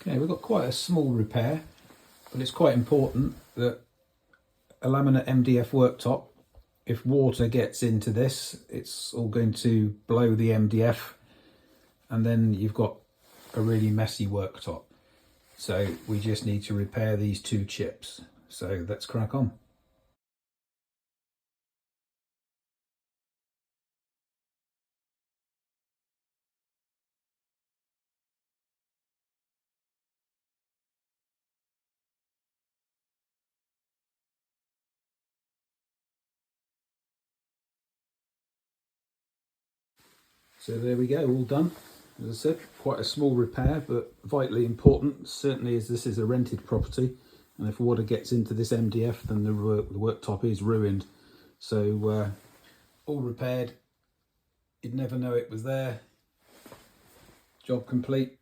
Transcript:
Okay, we've got quite a small repair, but it's quite important that a laminate MDF worktop, if water gets into this, it's all going to blow the MDF and then you've got a really messy worktop. So we just need to repair these two chips. So let's crack on. So there we go, all done. As I said, quite a small repair, but vitally important, certainly as this is a rented property. And if water gets into this MDF, then the worktop is ruined. So all repaired. You'd never know it was there. Job complete.